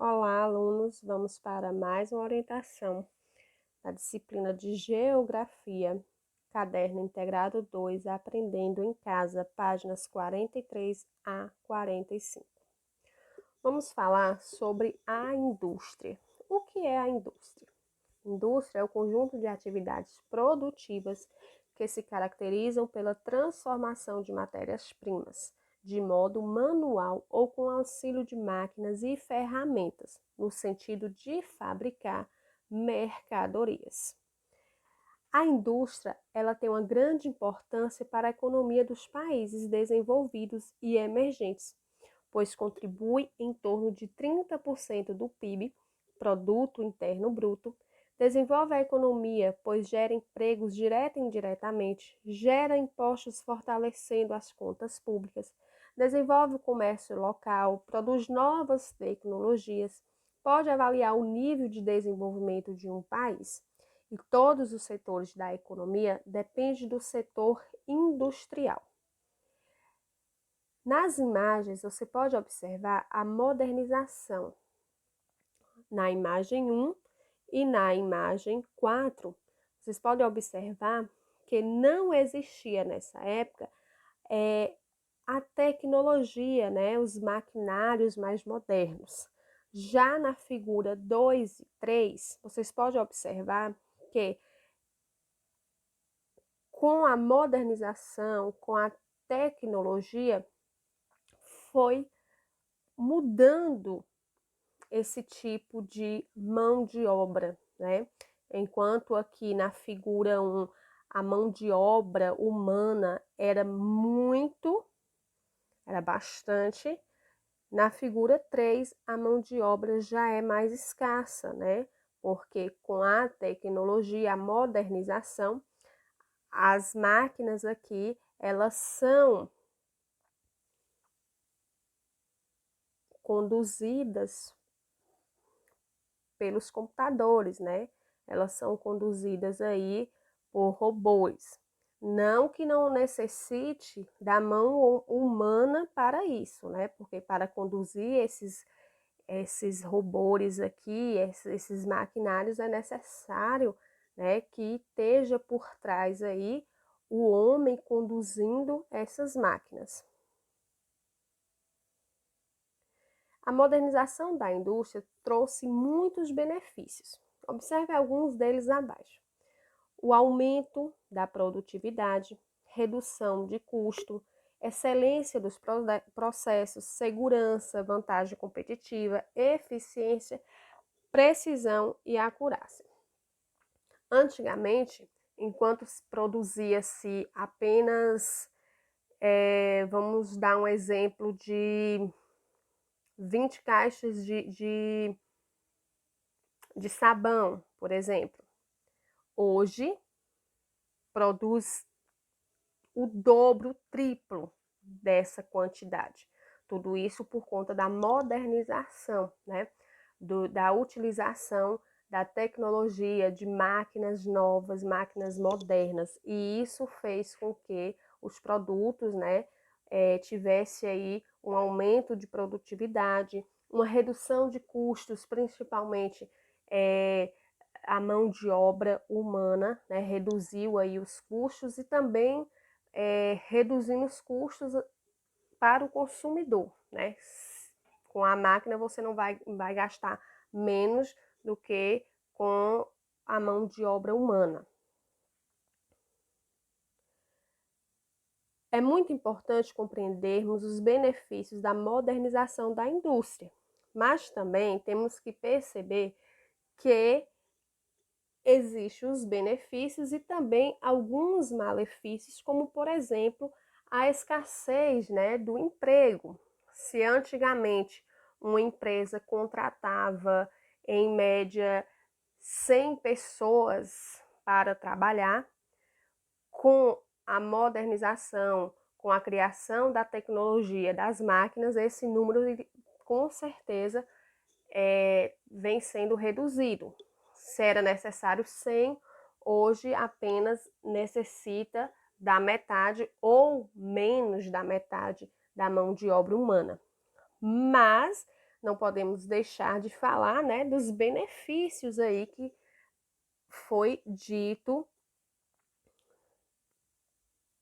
Olá, alunos! Vamos para mais uma orientação da disciplina de Geografia, Caderno Integrado 2, Aprendendo em Casa, páginas 43 a 45. Vamos falar sobre a indústria. O que é a indústria? Indústria é o conjunto de atividades produtivas que se caracterizam pela transformação de matérias-primas, de modo manual ou com auxílio de máquinas e ferramentas, no sentido de fabricar mercadorias. A indústria, ela tem uma grande importância para a economia dos países desenvolvidos e emergentes, pois contribui em torno de 30% do PIB, Produto Interno Bruto, desenvolve a economia, pois gera empregos direta e indiretamente, gera impostos fortalecendo as contas públicas, desenvolve o comércio local, produz novas tecnologias, pode avaliar o nível de desenvolvimento de um país. E todos os setores da economia dependem do setor industrial. Nas imagens, você pode observar a modernização. Na imagem 1 e na imagem 4, vocês podem observar que não existia nessa época a tecnologia, os maquinários mais modernos. Já na figura 2 e 3, vocês podem observar que com a modernização, com a tecnologia, foi mudando esse tipo de mão de obra, Enquanto aqui na figura 1, a mão de obra humana era bastante, na figura 3, a mão de obra já é mais escassa, Porque com a tecnologia, a modernização, as máquinas aqui, elas são conduzidas pelos computadores, Elas são conduzidas aí por robôs. Não que não necessite da mão humana para isso, Porque para conduzir esses robôs aqui, esses maquinários, é necessário, que esteja por trás aí o homem conduzindo essas máquinas. A modernização da indústria trouxe muitos benefícios. Observe alguns deles abaixo. O aumento da produtividade, redução de custo, excelência dos processos, segurança, vantagem competitiva, eficiência, precisão e acurácia. Antigamente, enquanto produzia-se apenas, vamos dar um exemplo de 20 caixas de sabão, por exemplo. Hoje, produz o dobro, o triplo dessa quantidade. Tudo isso por conta da modernização, da utilização da tecnologia, de máquinas novas, máquinas modernas. E isso fez com que os produtos, tivesse aí um aumento de produtividade, uma redução de custos, principalmente a mão de obra humana, reduziu aí os custos e também reduzindo os custos para o consumidor, Com a máquina você não vai gastar menos do que com a mão de obra humana. É muito importante compreendermos os benefícios da modernização da indústria, mas também temos que perceber que existem os benefícios e também alguns malefícios, como, por exemplo, a escassez, do emprego. Se antigamente uma empresa contratava, em média, 100 pessoas para trabalhar, com a modernização, com a criação da tecnologia, das máquinas, esse número, com certeza, vem sendo reduzido. Se era necessário 100, hoje apenas necessita da metade ou menos da metade da mão de obra humana. Mas não podemos deixar de falar, né, dos benefícios aí que foi dito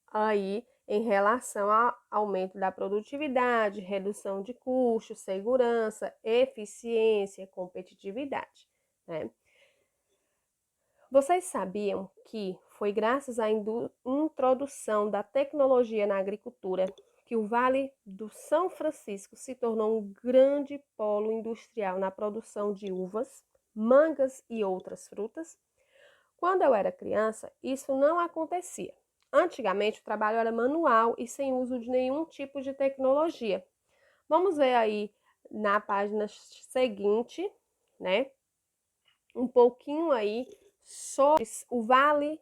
aí em relação ao aumento da produtividade, redução de custos, segurança, eficiência, competitividade, né? Vocês sabiam que foi graças à introdução da tecnologia na agricultura que o Vale do São Francisco se tornou um grande polo industrial na produção de uvas, mangas e outras frutas? Quando eu era criança, isso não acontecia. Antigamente, o trabalho era manual e sem uso de nenhum tipo de tecnologia. Vamos ver aí na página seguinte, né? Um pouquinho aí sobre o Vale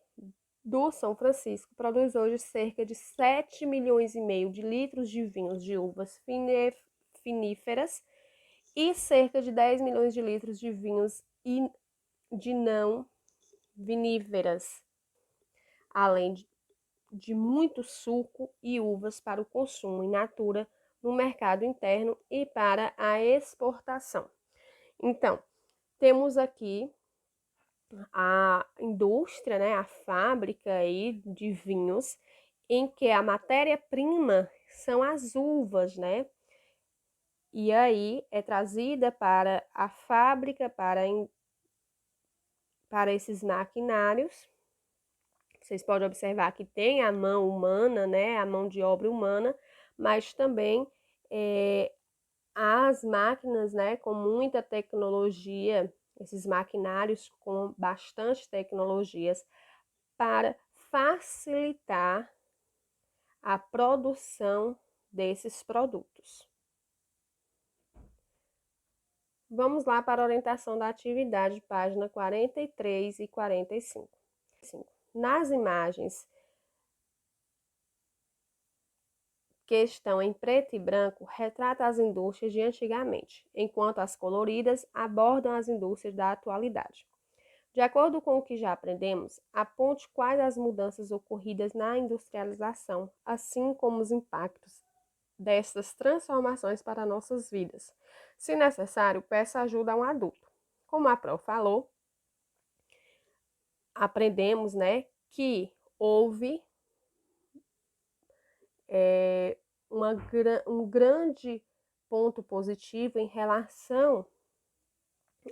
do São Francisco. Produz hoje cerca de 7 milhões e meio de litros de vinhos de uvas finíferas e cerca de 10 milhões de litros de vinhos de não viníferas, além de muito suco e uvas para o consumo in natura no mercado interno e para a exportação. Então, temos aqui a indústria, né, a fábrica aí de vinhos, em que a matéria-prima são as uvas, né? E aí é trazida para a fábrica, para esses maquinários. Vocês podem observar que tem a mão humana, né, a mão de obra humana, mas também as máquinas, né, com muita tecnologia, esses maquinários com bastante tecnologias para facilitar a produção desses produtos. Vamos lá para a orientação da atividade, página 43 e 45. Nas imagens que estão em preto e branco, retrata as indústrias de antigamente, enquanto as coloridas abordam as indústrias da atualidade. De acordo com o que já aprendemos, aponte quais as mudanças ocorridas na industrialização, assim como os impactos dessas transformações para nossas vidas. Se necessário, peça ajuda a um adulto. Como a Pro falou, aprendemos, né, que houve um grande ponto positivo em relação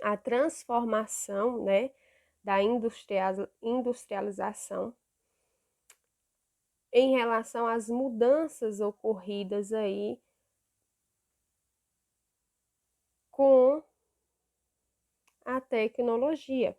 à transformação, né, da industrialização em relação às mudanças ocorridas aí com a tecnologia.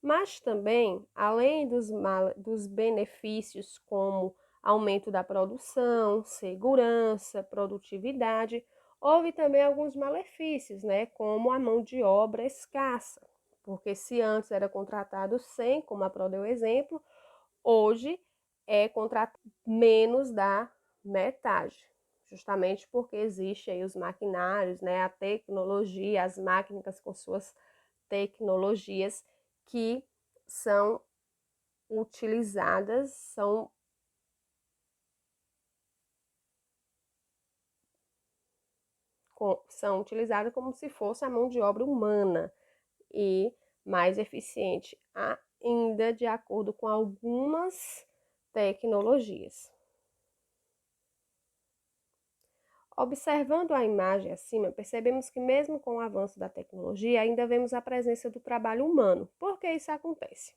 Mas também, além dos benefícios como aumento da produção, segurança, produtividade, houve também alguns malefícios, né, como a mão de obra escassa, porque se antes era contratado 100, como a Pro deu exemplo, hoje é contratado menos da metade, justamente porque existe aí os maquinários, né, a tecnologia, as máquinas com suas tecnologias que são utilizadas, são utilizadas como se fosse a mão de obra humana e mais eficiente ainda de acordo com algumas tecnologias. Observando a imagem acima, percebemos que mesmo com o avanço da tecnologia, ainda vemos a presença do trabalho humano. Por que isso acontece?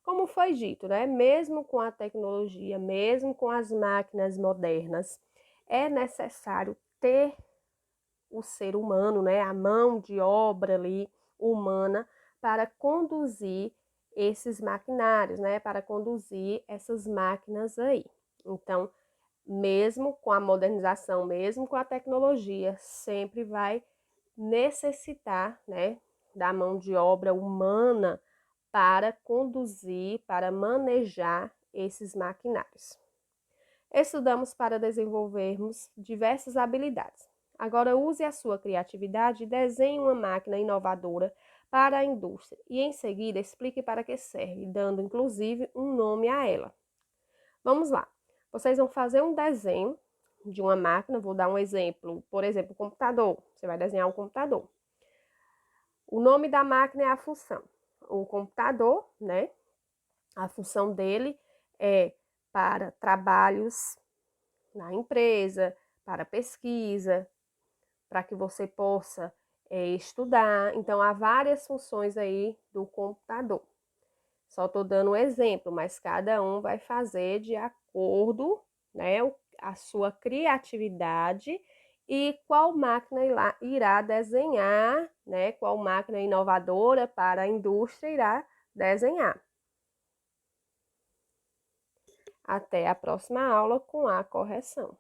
Como foi dito, né? Mesmo com a tecnologia, mesmo com as máquinas modernas, é necessário ter o ser humano, né? A mão de obra ali humana para conduzir esses maquinários, né? Para conduzir essas máquinas aí. Então, mesmo com a modernização, mesmo com a tecnologia, sempre vai necessitar, né, da mão de obra humana para conduzir, para manejar esses maquinários. Estudamos para desenvolvermos diversas habilidades. Agora use a sua criatividade e desenhe uma máquina inovadora para a indústria e em seguida explique para que serve, dando inclusive um nome a ela. Vamos lá. Vocês vão fazer um desenho de uma máquina, vou dar um exemplo, por exemplo, o computador. Você vai desenhar um computador. O nome da máquina é a função. O computador, né? A função dele é para trabalhos na empresa, para pesquisa, para que você possa estudar. Então, há várias funções aí do computador. Só estou dando um exemplo, mas cada um vai fazer de acordo, né, a sua criatividade e qual máquina irá desenhar, né, qual máquina inovadora para a indústria irá desenhar. Até a próxima aula com a correção.